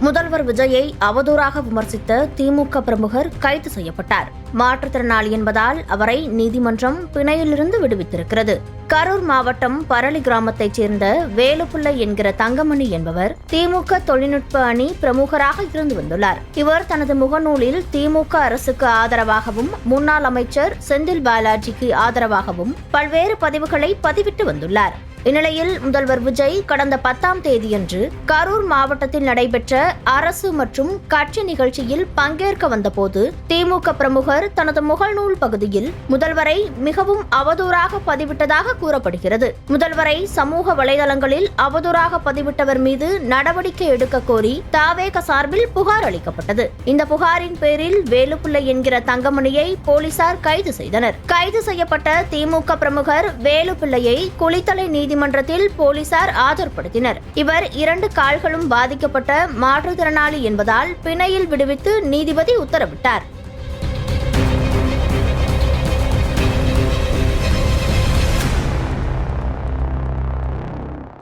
முதல்வர் விஜயை அவதூறாக விமர்சித்த திமுக பிரமுகர் கைது செய்யப்பட்டார். மாற்றுத்திறனாளி என்பதால் அவரை நீதிமன்றம் பிணையிலிருந்து விடுவித்திருக்கிறது. கரூர் மாவட்டம் பரளி கிராமத்தைச் சேர்ந்த வேலுப்பிள்ளை என்கிற தங்கமணி என்பவர் திமுக தொழில்நுட்ப அணி பிரமுகராக இருந்து வந்துள்ளார். இவர் தனது முகநூலில் திமுக அரசுக்கு ஆதரவாகவும் முன்னாள் அமைச்சர் செந்தில் பாலாஜிக்கு ஆதரவாகவும் பல்வேறு பதிவுகளை பதிவிட்டு வந்துள்ளார். இந்நிலையில் முதல்வர் விஜய் கடந்த 10ஆம் தேதியன்று கரூர் மாவட்டத்தில் நடைபெற்ற அரசு மற்றும் கட்சி நிகழ்ச்சியில் பங்கேற்க வந்தபோது திமுக பிரமுகர் தனது முகநூல் பகுதியில் முதல்வரை மிகவும் அவதூறாக பதிவிட்டதாக கூறப்படுகிறது. முதல்வரை சமூக வலைதளங்களில் அவதூறாக பதிவிட்டவர் மீது நடவடிக்கை எடுக்க கோரி தவேக சார்பில் புகார் அளிக்கப்பட்டது. இந்த புகாரின் பேரில் வேலுப்பிள்ளை என்கிற தங்கமணியை போலீசார் கைது செய்தனர். கைது செய்யப்பட்ட திமுக பிரமுகர் வேலுப்பிள்ளையை குளித்தலை நீதிமன்றத்தில் போலீசார் ஆஜர்படுத்தினர். இவர் 2 கால்களும் பாதிக்கப்பட்ட மாற்றுத்திறனாளி என்பதால் பிணையில் விடுவித்து நீதிபதி உத்தரவிட்டார்.